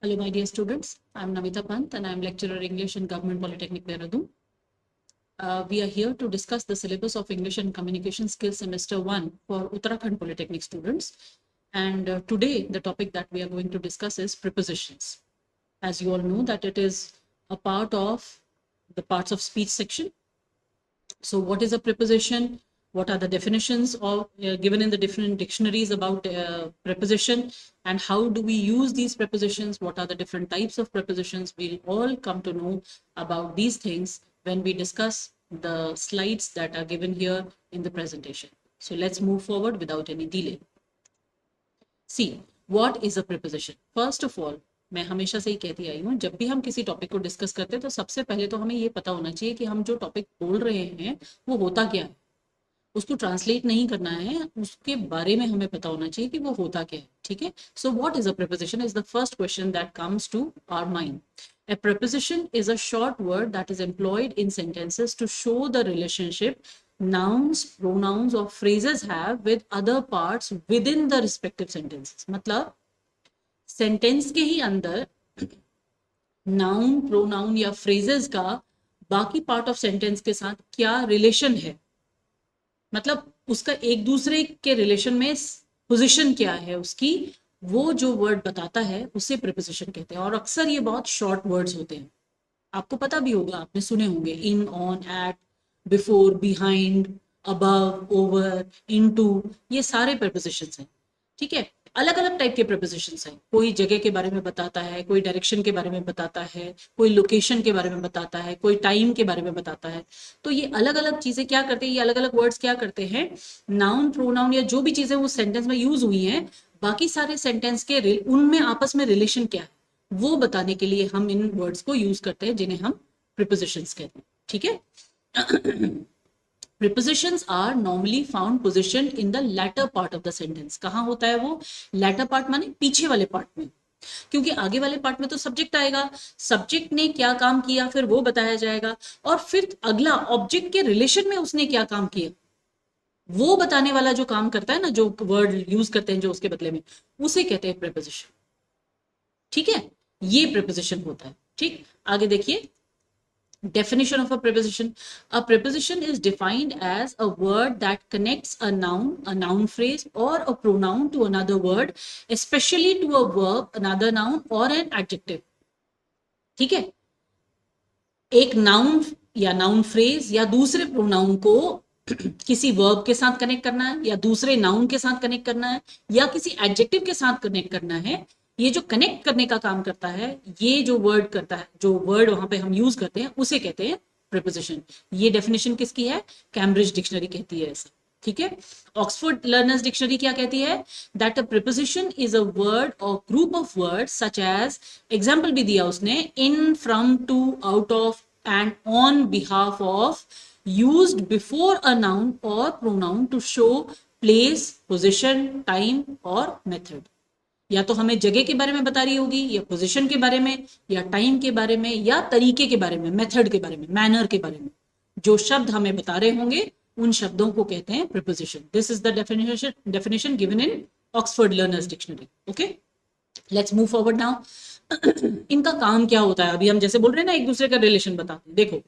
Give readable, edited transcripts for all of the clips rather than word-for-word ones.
Hello, my dear students. I'm Namita Pant and I'm lecturer English in Government Polytechnic, Dehradun. We are here to discuss the syllabus of English and Communication Skills Semester 1 for Uttarakhand Polytechnic students. And today, the topic that we are going to discuss is prepositions. As you all know that it is a part of the parts of speech section. So what is a preposition? What are the definitions of given in the different dictionaries about preposition, and how do we use these prepositions? What are the different types of prepositions? We'll all come to know about these things when we discuss the slides that are given here in the presentation. So let's move forward without any delay. See, what is a preposition? First of all, मैं हमेशा से ही कहती आई हूँ, जब भी हम किसी topic को डिस्कस करते हैं तो सबसे पहले तो हमें ये पता होना चाहिए कि हम जो टॉपिक बोल रहे हैं वो होता क्या है। उसको ट्रांसलेट नहीं करना है, उसके बारे में हमें पता होना चाहिए कि वो होता क्या है। ठीक है, so what is a preposition is the first question that comes to our mind. A preposition is a short word that is employed in sentences to show the relationship nouns, pronouns or phrases have with other parts within the respective sentences। मतलब sentence के ही अंदर noun, pronoun या phrases का बाकी part of sentence के साथ क्या relation है, मतलब उसका एक दूसरे के रिलेशन में पोजीशन क्या है उसकी, वो जो वर्ड बताता है उसे प्रीपोजिशन कहते हैं। और अक्सर ये बहुत शॉर्ट वर्ड्स होते हैं, आपको पता भी होगा, आपने सुने होंगे in, on, at, before, behind, above, over, into, ये सारे प्रीपोजिशंस हैं। ठीक है, अलग अलग टाइप के प्रीपोजिशंस हैं। कोई जगह के बारे में बताता है, कोई डायरेक्शन के बारे में बताता है, कोई लोकेशन के बारे में बताता है, कोई टाइम के बारे में बताता है। तो ये अलग अलग चीजें क्या करते हैं, ये अलग अलग वर्ड्स क्या करते हैं, नाउन, प्रोनाउन या जो भी चीजें उस सेंटेंस में यूज हुई हैं, बाकी सारे सेंटेंस के उनमें आपस में रिलेशन क्या है वो बताने के लिए हम इन वर्ड्स को यूज करते हैं, जिन्हें हम प्रीपोजिशंस कहते हैं। ठीक है, prepositions are normally found positioned in the latter part of the sentence। कहाँ होता है वो latter part, माने पीछे वाले पार्ट में, क्योंकि आगे वाले पार्ट में तो सब्जेक्ट आएगा, सब्जेक्ट ने क्या काम किया फिर वो बताया जाएगा, और फिर अगला ऑब्जेक्ट के रिलेशन में उसने क्या काम किया वो बताने वाला जो काम करता है ना, जो वर्ड यूज करते हैं जो उसके बदले में, उसे कहते हैं प्रीपोजिशन। ठीक है, ये प्रीपोजिशन होता है। ठीक, आगे देखिए, definition of a preposition. A preposition is defined as a word that connects a noun phrase or a pronoun to another word, especially to a verb, another noun or an adjective। ठीक है, एक noun या noun phrase या दूसरे pronoun को किसी verb के साथ कनेक्ट करना है, या दूसरे नाउन के साथ कनेक्ट करना है, या किसी एडजेक्टिव के साथ कनेक्ट करना है। ये जो कनेक्ट करने का काम करता है, ये जो वर्ड करता है, जो वर्ड वहां पे हम यूज करते हैं उसे कहते हैं प्रीपोजिशन। ये डेफिनेशन किसकी है, कैम्ब्रिज डिक्शनरी कहती है ऐसा। ठीक है, ऑक्सफोर्ड लर्नर्स डिक्शनरी क्या कहती है, that a preposition is a word or group of word such as, example भी दिया उसने, in, from, to, out of and on behalf of, used before a noun or pronoun to show place, position, time और method। या तो हमें जगह के बारे में बता रही होगी, या पोजीशन के बारे में, या टाइम के बारे में, या तरीके के बारे में, मेथड के बारे में, मैनर के बारे में, जो शब्द हमें बता रहे होंगे उन शब्दों को कहते हैं preposition. This is the definition given in Oxford learners dictionary. Okay, let's move forward now. इनका काम क्या होता है, अभी हम जैसे बोल रहे हैं ना, एक दूसरे का रिलेशन बताते हैं। देखो,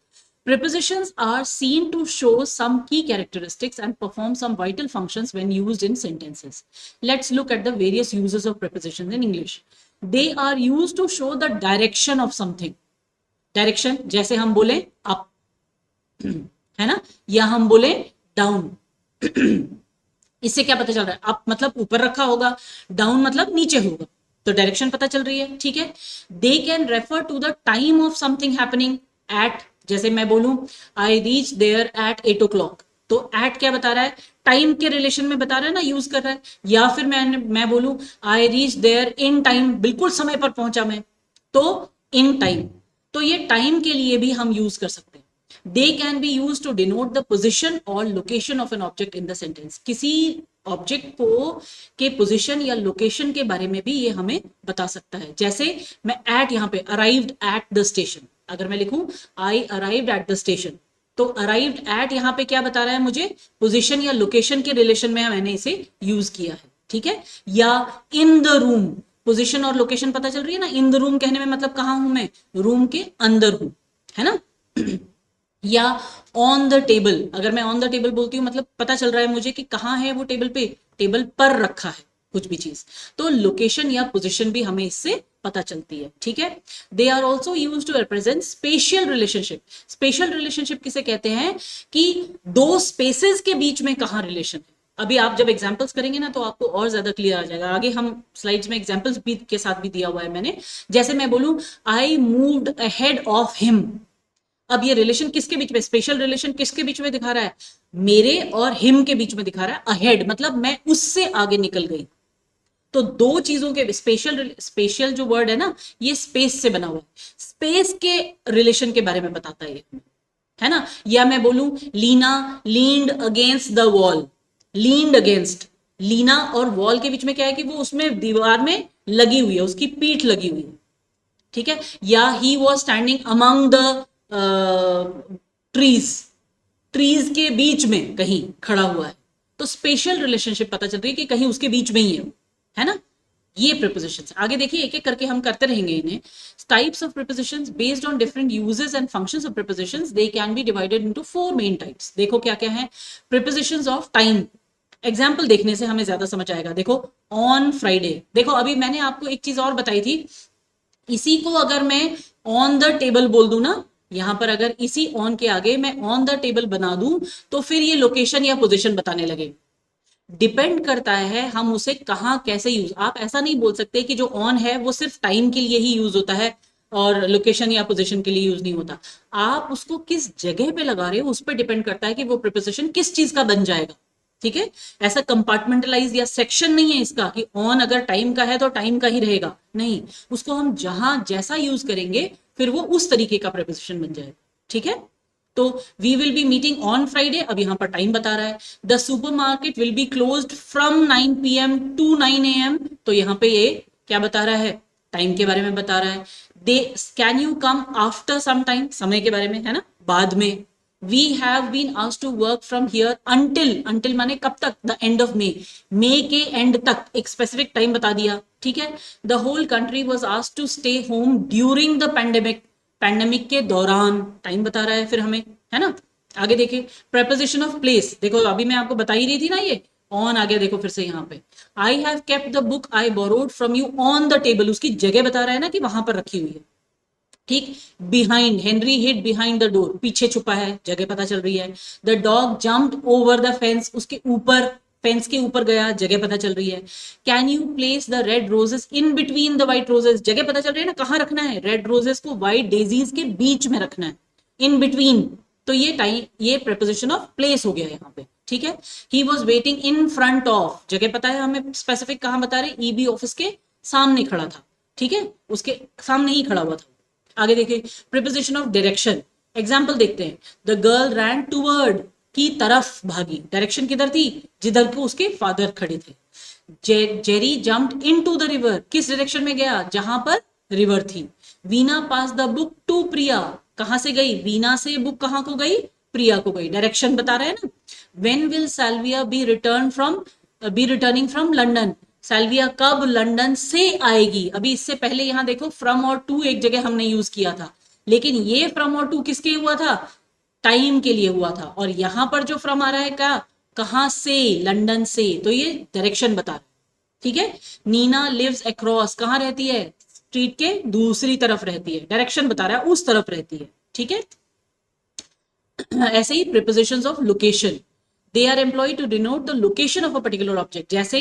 prepositions are seen to show some key characteristics and perform some vital functions when used in sentences। Let's look at the various uses of prepositions in English। They are used to show the direction of something। Direction, जैसे हम बोले up, है ना, या हम बोले down. इससे क्या पता चल रहा है, अप मतलब ऊपर रखा होगा, डाउन मतलब नीचे होगा, तो डायरेक्शन पता चल रही है। ठीक है, they can refer to the time of something happening at, जैसे मैं बोलूं I reach there at 8 o'clock, तो एट क्या बता रहा है, टाइम के रिलेशन में बता रहा है ना, यूज कर रहा है। या फिर मैं बोलूं I reach there in time, बिल्कुल समय पर पहुंचा मैं, तो इन टाइम, तो ये टाइम के लिए भी हम यूज कर सकते हैं। They can be used to denote the position or location of an object in the sentence। किसी ऑब्जेक्ट को के पोजीशन या लोकेशन के बारे में भी ये हमें बता सकता है। जैसे मैं एट, यहाँ पे अराइव्ड एट द स्टेशन, अगर मैं लिखूं आई अराइव्ड एट द स्टेशन, तो अराइव्ड एट यहाँ पे क्या बता रहा है मुझे, पोजीशन या लोकेशन के रिलेशन में मैंने इसे यूज किया है। ठीक है, या इन द रूम, पोजीशन और लोकेशन पता चल रही है ना। इन द रूम कहने में मतलब कहाँ हूं मैं, रूम के अंदर हूं, है ना। या ऑन द टेबल, अगर मैं ऑन द टेबल बोलती हूँ मतलब पता चल रहा है मुझे कि कहाँ है वो टेबल पे, टेबल पर रखा है कुछ भी चीज। तो लोकेशन या पोजीशन भी हमें इससे पता चलती है, ठीक है। They are also use to represent spatial relationship. Special relationship किसे कहते हैं कि दो स्पेसेस के बीच में कहाँ रिलेशन है। अभी आप जब एग्जांपल्स करेंगे ना तो आपको और ज्यादा क्लियर आ जाएगा। आगे हम स्लाइड्स में एग्जांपल्स भी के साथ भी दिया हुआ है मैंने। जैसे मैं बोलूं I moved ahead of him, अब ये रिलेशन किसके बीच में, स्पेशल रिलेशन किसके बीच में दिखा रहा है, मेरे और हिम के बीच में दिखा रहा है। अहेड मतलब मैं उससे आगे निकल गई। तो दो चीजों के स्पेशल जो वर्ड है ना ये स्पेस से बना हुआ है, स्पेस के रिलेशन के बारे में बताता है ये, है ना। या मैं बोलूं lean leaned against the wall, leaned against, lean और वॉल के बीच में क्या है कि वो उसमें दीवार में लगी हुई है, उसकी पीठ लगी हुई है, ठीक है। या he was standing among the trees, trees के बीच में कहीं खड़ा हुआ है। तो स्पेशल रिलेशनशिप पता चल रही है कि कहीं उसके बीच में ही है ना। ये प्रिपोजिशंस आगे देखिए, एक एक करके हम करते रहेंगे इन्हें। Types of prepositions based on different uses and functions of prepositions, they can be divided into 4 main types. देखो क्या क्या है। प्रिपोजिशंस ऑफ टाइम, एग्जाम्पल देखने से हमें ज्यादा समझ आएगा। देखो ऑन फ्राइडे, देखो अभी मैंने आपको एक चीज और बताई थी, इसी को अगर मैं ऑन द टेबल बोल दूं ना, यहां पर अगर इसी ऑन के आगे मैं ऑन द टेबल बना दूं तो फिर ये लोकेशन या पोजीशन बताने लगे। डिपेंड करता है हम उसे कहां कैसे यूज, आप ऐसा नहीं बोल सकते कि जो ऑन है वो सिर्फ टाइम के लिए ही यूज होता है और लोकेशन या पोजीशन के लिए यूज नहीं होता। आप उसको किस जगह पे लगा रहे हो उस पर डिपेंड करता है कि वो प्रिपोजिशन किस चीज का बन जाएगा, ठीक है। ऐसा कंपार्टमेंटलाइज या सेक्शन नहीं है इसका कि ऑन अगर टाइम का है तो टाइम का ही रहेगा, नहीं, उसको हम जहां जैसा यूज करेंगे फिर वो उस तरीके का प्रिपोजिशन बन जाएगा, ठीक है। तो we will be meeting on Friday, अब यहां पर टाइम बता रहा है। The supermarket will be closed from 9 PM to 9 AM, तो यहां पे ये क्या बता रहा है, टाइम के बारे में बता रहा है। They can you come after some time, समय के बारे में है ना, बाद में। We have been asked to work from here until, until माने कब तक, द एंड ऑफ मई के एंड तक, एक स्पेसिफिक टाइम बता दिया, ठीक है। The whole country was asked to stay home during the pandemic, pandemic के दौरान, टाइम बता रहा है फिर हमें, है ना। आगे देखिए प्रेपोजिशन ऑफ प्लेस, देखो अभी मैं आपको बता ही रही थी ना, ये ऑन आ गया, देखो फिर से यहाँ पे I have kept the book I borrowed from you on the table, उसकी जगह बता रहा है ना कि वहां पर रखी हुई है, ठीक। Behind, Henry hid behind the door, पीछे छुपा है, जगह पता चल रही है। The dog jumped over the fence, उसके ऊपर, फेंस के ऊपर गया, जगह पता चल रही है। Can you place the red roses in between the white roses, जगह पता चल रही है ना कहाँ रखना है, रेड रोजेस को व्हाइट डेजीज के बीच में रखना है, इन बिटवीन। तो ये टाइम, ये प्रेपोजिशन ऑफ प्लेस हो गया यहाँ पे, ठीक है। He was waiting in front of, जगह पता है हमें स्पेसिफिक कहाँ बता रहे, ईबी ऑफिस के सामने खड़ा था, ठीक है, उसके सामने ही खड़ा हुआ था। आगे देखिए प्रिपोजिशन ऑफ डायरेक्शन, एग्जाम्पल देखते हैं। द गर्ल रैन टूवर्ड, की तरफ भागी, डायरेक्शन किधर थी, जिधर को उसके फादर खड़े थे। Jerry jumped into the river, किस डायरेक्शन में गया, जहां पर रिवर थी। वीना पास द बुक टू प्रिया, कहां से गई, वीना से बुक कहां को गई, प्रिया को गई, डायरेक्शन बता रहे हैं ना। When will Salvia B returning from London, Salvia कब लंदन से आएगी। अभी इससे पहले यहां देखो फ्रॉम और टू एक जगह हमने यूज किया था, लेकिन ये फ्रॉम और टू किसके हुआ था, टाइम के लिए हुआ था। और यहां पर जो फ्रॉम आ रहा है क्या, कहां से, लंदन से, तो ये डायरेक्शन बता रहा है, ठीक है। नीना लिव्स अक्रॉस, कहां रहती है, स्ट्रीट के दूसरी तरफ रहती है, डायरेक्शन बता रहा है उस तरफ रहती है, ठीक है। ऐसे ही prepositions of location, they are employed to denote the location of a particular object, जैसे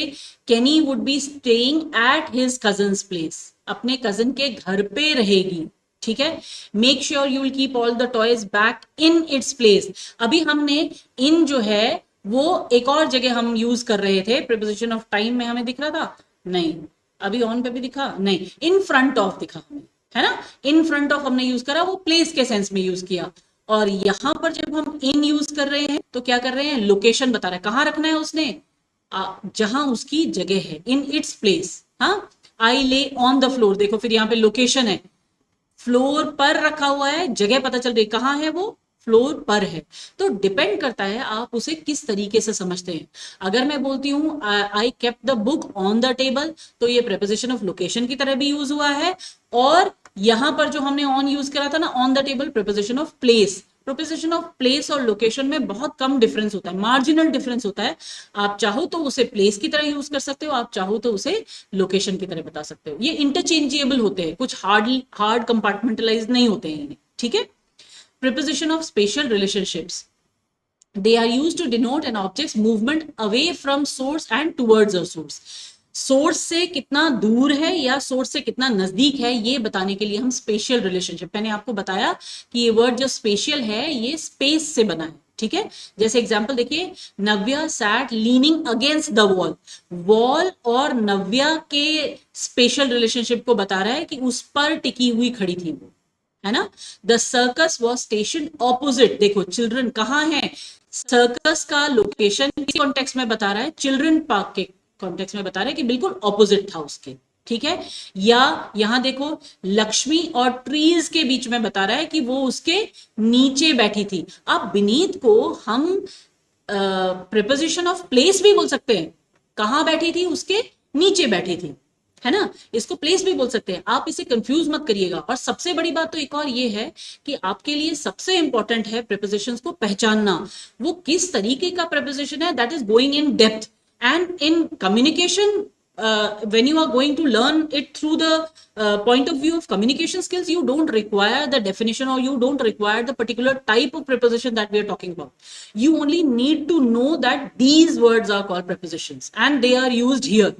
Kenny would be staying at his cousin's place, अपने कजन के घर पे रहेगी, ठीक है। Make sure you will keep all the toys back in its place, अभी हमने इन जो है वो एक और जगह हम यूज कर रहे थे, प्रिपोजिशन ऑफ टाइम में हमें दिख रहा था, नहीं, अभी ऑन पे भी दिखा नहीं, इन फ्रंट ऑफ दिखा हमें, है ना। इन फ्रंट ऑफ हमने यूज करा, वो प्लेस के सेंस में यूज किया। और यहां पर जब हम इन यूज कर रहे हैं तो क्या कर रहे हैं, लोकेशन बता रहा है, कहां रखना है उसने, जहां उसकी जगह है, इन इट्स प्लेस। हाँ, आई ले ऑन द फ्लोर, देखो फिर यहाँ पे लोकेशन है, फ्लोर पर रखा हुआ है, जगह पता चल रही है कहां है वो, फ्लोर पर है। तो डिपेंड करता है आप उसे किस तरीके से समझते हैं। अगर मैं बोलती हूँ I kept the book on the table, तो ये प्रेपोजिशन ऑफ लोकेशन की तरह भी यूज हुआ है, और यहां पर जो हमने ऑन यूज करा था ना, on the table, preposition of place. Proposition of place और लोकेशन में बहुत कम डिफरेंस होता है, मार्जिनल डिफरेंस होता है। आप चाहो तो उसे प्लेस की तरह यूज कर सकते हो, आप चाहो तो उसे लोकेशन की तरह बता सकते हो। ये इंटरचेंजेबल होते हैं, कुछ हार्ड कंपार्टमेंटलाइज नहीं होते हैं, ठीक है। Preposition of spatial relationships. They are used to denote an object's movement away from source and towards a source. Source से कितना दूर है या सोर्स से कितना नजदीक है, ये बताने के लिए हम स्पेशियल रिलेशनशिप, मैंने आपको बताया कि ये वर्ड जो स्पेशियल है ये स्पेस से बना है, ठीक है। जैसे एग्जांपल देखिए, Navya sat leaning against the wall. Wall और नव्या के स्पेशल रिलेशनशिप को बता रहा है कि उस पर टिकी हुई खड़ी थी वो, है ना। The circus was station opposite, देखो चिल्ड्रन कहाँ है, सर्कस का लोकेशन किस कॉन्टेक्स्ट में बता रहा है, चिल्ड्रन पार्क के कॉन्टेक्स्ट में बता रहा है कि बिल्कुल ऑपोजिट था उसके, ठीक है। या यहां देखो लक्ष्मी और ट्रीज के बीच में बता रहा है कि वो उसके नीचे बैठी थी। अब बीनीथ को हम प्रीपोजिशन ऑफ प्लेस भी बोल सकते हैं, कहां बैठी थी, उसके नीचे बैठी थी, है ना। इसको प्लेस भी बोल सकते हैं, आप इसे कंफ्यूज मत करिएगा। और सबसे बड़ी बात तो एक और ये है कि आपके लिए सबसे इंपॉर्टेंट है प्रीपोजिशंस को पहचानना, वो किस तरीके का प्रीपोजिशन है, that is going in depth and in communication. When you are going to learn it through the point of view of communication skills, you don't require the definition or you don't require the particular type of preposition that we are talking about. You only need to know that these words are called prepositions and they are used here,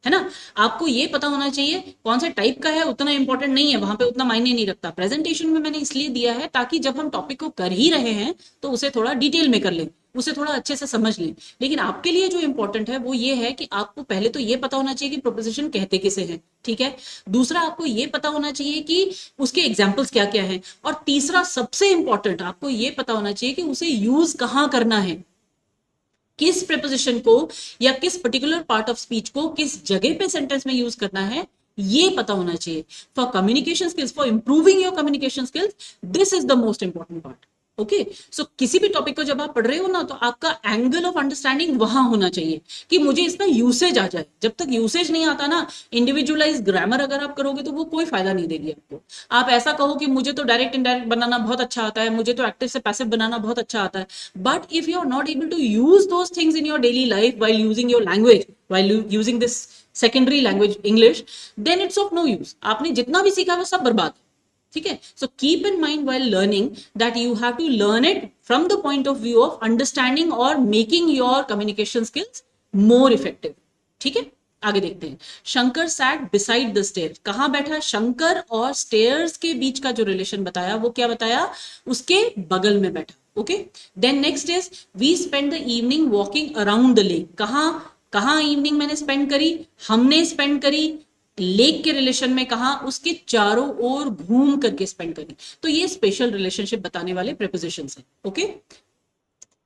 है ना। आपको ये पता होना चाहिए कौन से type का है, उतना इंपॉर्टेंट नहीं है, वहां पे उतना मायने नहीं रखता। प्रेजेंटेशन में मैंने इसलिए दिया है ताकि जब हम टॉपिक को कर ही रहे हैं तो उसे थोड़ा डिटेल में कर लें, उसे थोड़ा अच्छे से समझ लें। लेकिन आपके लिए जो इंपॉर्टेंट है वो ये है कि आपको पहले तो ये पता होना चाहिए कि प्रोपोजिशन कहते किसे हैं, ठीक है। दूसरा, आपको ये पता होना चाहिए कि उसके एग्जाम्पल्स क्या क्या है। और तीसरा सबसे इंपॉर्टेंट, आपको ये पता होना चाहिए कि उसे यूज कहाँ करना है, किस प्रेपोजिशन को या किस पर्टिकुलर पार्ट ऑफ स्पीच को किस जगह पे सेंटेंस में यूज करना है, ये पता होना चाहिए। For communication skills, for improving your communication skills, this is the most important part. Okay, so किसी भी टॉपिक को जब आप पढ़ रहे हो ना, तो आपका एंगल ऑफ अंडरस्टैंडिंग वहां होना चाहिए कि मुझे इसका यूसेज आ जाए। जब तक यूसेज नहीं आता ना, इंडिविजुअलाइज ग्रामर अगर आप करोगे तो वो कोई फायदा नहीं देगी आपको। आप ऐसा कहो कि मुझे तो डायरेक्ट इनडायरेक्ट बनाना बहुत अच्छा आता है, मुझे तो एक्टिव से पैसिव बनाना बहुत अच्छा आता है, but if you are not able to use those things in your daily life while using your language, while using this secondary language English, then it's of no use. आपने जितना भी सीखा वो सब बर्बाद, ठीक है। So keep in mind while learning that you have to learn it from the point of view of understanding or making your communication skills more effective, ठीक है। आगे देखते हैं, Shankar sat beside the stair, कहां बैठा, शंकर और स्टेयर्स के बीच का जो रिलेशन बताया वो क्या बताया, उसके बगल में बैठा। Okay, then next is we spend the evening walking around the lake, कहां कहां इवनिंग मैंने स्पेंड करी, हमने स्पेंड करी, लेक के रिलेशन में कहा, उसके चारों ओर घूम करके स्पेंड करी। तो ये स्पेशल रिलेशनशिप बताने वाले प्रीपोजिशंस हैं। Okay,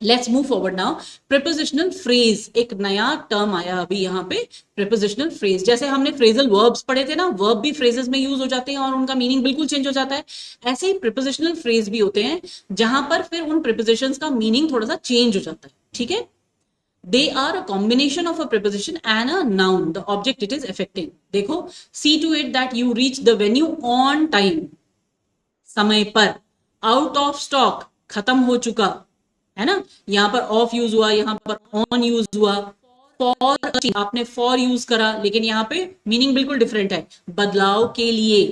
let's move forward now. Prepositional phrase, एक नया टर्म आया अभी यहाँ पे, प्रीपोजिशनल फ्रेज। जैसे हमने फ्रेजल वर्ब्स पढ़े थे ना, वर्ब भी फ्रेजेस में यूज हो जाते हैं और उनका मीनिंग बिल्कुल चेंज हो जाता है। ऐसे ही प्रीपोजिशनल फ्रेज भी होते हैं जहां पर फिर उन प्रीपोजिशंस का मीनिंग थोड़ा सा चेंज हो जाता है, ठीक है। They are a combination of a preposition and a noun, the object it is affecting. देखो, see to it that you reach the venue on time, समय पर, out of stock, खत्म हो चुका, है ना। यहां पर ऑफ यूज हुआ, यहां पर ऑन यूज हुआ, फॉर आपने फॉर यूज करा, लेकिन यहां पे मीनिंग बिल्कुल डिफरेंट है, बदलाव के लिए,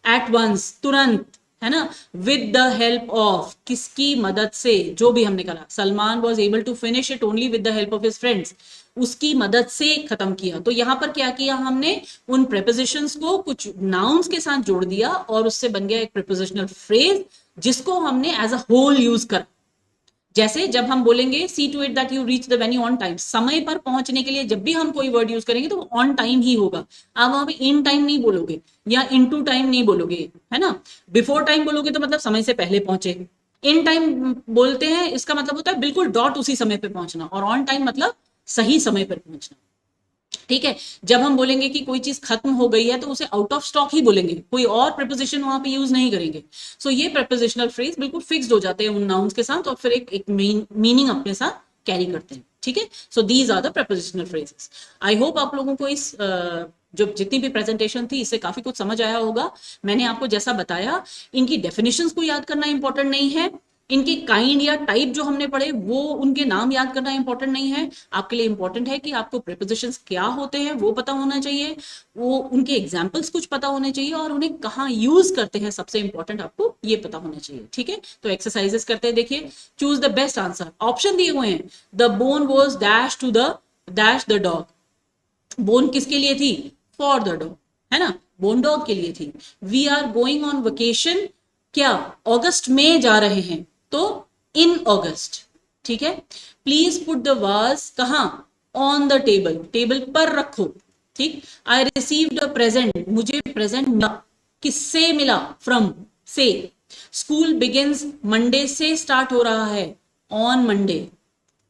एट वंस, तुरंत, है ना, विद द हेल्प ऑफ, किसकी मदद से, जो भी हमने कहा, Salman was able to finish it only with the help of his friends, उसकी मदद से खत्म किया। तो यहां पर क्या किया हमने, उन प्रेपोजिशंस को कुछ नाउन्स के साथ जोड़ दिया और उससे बन गया एक प्रेपोजिशनल फ्रेज जिसको हमने एज अ होल यूज करा। जैसे जब हम बोलेंगे see to it that you reach the venue on time, समय पर पहुंचने के लिए जब भी हम कोई वर्ड यूज करेंगे तो ऑन टाइम ही होगा। आप वहां पे इन टाइम नहीं बोलोगे या इन टू टाइम नहीं बोलोगे, है ना। बिफोर टाइम बोलोगे तो मतलब समय से पहले पहुंचे, इन टाइम बोलते हैं इसका मतलब होता है बिल्कुल डॉट उसी समय पे पहुंचना, और ऑन टाइम मतलब सही समय पर पहुंचना, ठीक है, जब हम बोलेंगे कि कोई चीज खत्म हो गई है तो उसे आउट ऑफ स्टॉक ही बोलेंगे, कोई और प्रीपोजिशन वहां पे यूज नहीं करेंगे। सो ये प्रीपोजिशनल फ्रेज बिल्कुल फिक्स्ड हो जाते हैं उन नाउन्स के साथ और फिर एक मीनिंग अपने साथ कैरी करते हैं। ठीक है, so these are the prepositional phrases. I hope आप लोगों को इस जो जितनी भी प्रेजेंटेशन थी इससे काफी कुछ समझ आया होगा। मैंने आपको जैसा बताया, इनकी डेफिनेशंस को याद करना इंपॉर्टेंट नहीं है, इनके काइंड या टाइप जो हमने पढ़े वो उनके नाम याद करना इंपॉर्टेंट नहीं है। आपके लिए इंपॉर्टेंट है कि आपको प्रीपोजिशंस क्या होते हैं वो पता होना चाहिए, वो उनके एग्जाम्पल्स कुछ पता होने चाहिए और उन्हें कहाँ यूज करते हैं सबसे इंपॉर्टेंट आपको ये पता होना चाहिए। ठीक है, तो एक्सरसाइजेस करते हैं। देखिए, choose the best answer. Option दिए हुए हैं, the bone was dash to the dash the dog. Bone किसके लिए थी? फॉर द डॉग, है ना, बोन डॉग के लिए थी। We are going on vacation, क्या अगस्त में जा रहे हैं, तो इन अगस्त। ठीक है, प्लीज पुट द वाज कहां? ऑन द टेबल, टेबल पर रखो। ठीक, आई रिसीव्ड अ प्रेजेंट, मुझे प्रेजेंट मिला, किससे मिला? फ्रॉम, से। स्कूल बिगिंस, मंडे से स्टार्ट हो रहा है, ऑन मंडे।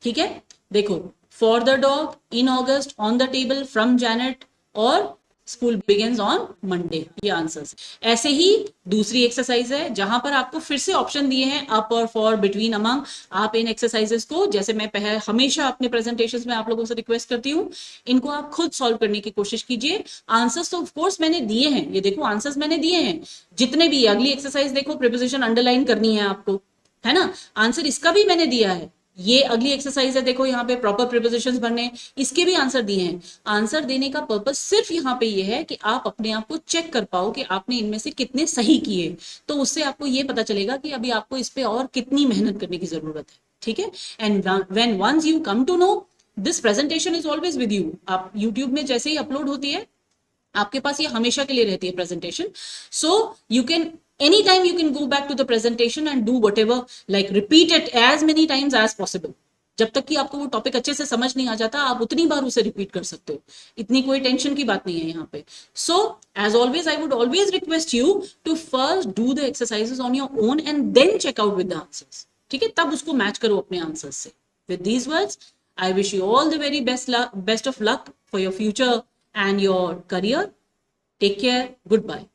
ठीक है, देखो, for the dog, in August, on the table, from Janet और स्कूल बिगिंस ऑन मंडे, ये आंसर्स। ऐसे ही दूसरी एक्सरसाइज है जहां पर आपको फिर से ऑप्शन दिए हैं, अप और फॉर, बिटवीन, अमंग। आप इन एक्सरसाइजेस को, जैसे मैं हमेशा अपने प्रेजेंटेशंस में आप लोगों से रिक्वेस्ट करती हूँ, इनको आप खुद सॉल्व करने की कोशिश कीजिए। आंसर्स तो ऑफ कोर्स मैंने दिए हैं, ये देखो आंसर्स मैंने दिए हैं जितने भी। अगली एक्सरसाइज देखो, प्रीपोजिशन अंडरलाइन करनी है आपको, है ना, आंसर इसका भी मैंने दिया है। ये अगली एक्सरसाइज है, देखो यहाँ पे प्रॉपर प्रीपोजिशंस भरने, इसके भी आंसर दिए हैं। आंसर देने का पर्पस सिर्फ यहाँ पे ये है कि आप अपने आप को चेक कर पाओ कि आपने इनमें से कितने सही किए, तो उससे आपको ये पता चलेगा कि अभी आपको इस पे और कितनी मेहनत करने की जरूरत है। ठीक है, and when once you come to know, this presentation is always with you. आप यूट्यूब में जैसे ही अपलोड होती है, आपके पास ये हमेशा के लिए रहती है presentation. So you can anytime you can go back to the presentation and do whatever, like repeat it as many times as possible। जब तक कि आपको वो टॉपिक अच्छे से समझ नहीं आ जाता, आप उतनी बार उसे रिपीट कर सकते हो, इतनी कोई टेंशन की बात नहीं है यहाँ पे। So as always I would always request you to first do the exercises on your own and then check out with the answers. ठीक है, तब उसको मैच करो अपने आंसर्स से। With these words, I wish you all the very best of luck for your future and your career. Take care, good bye.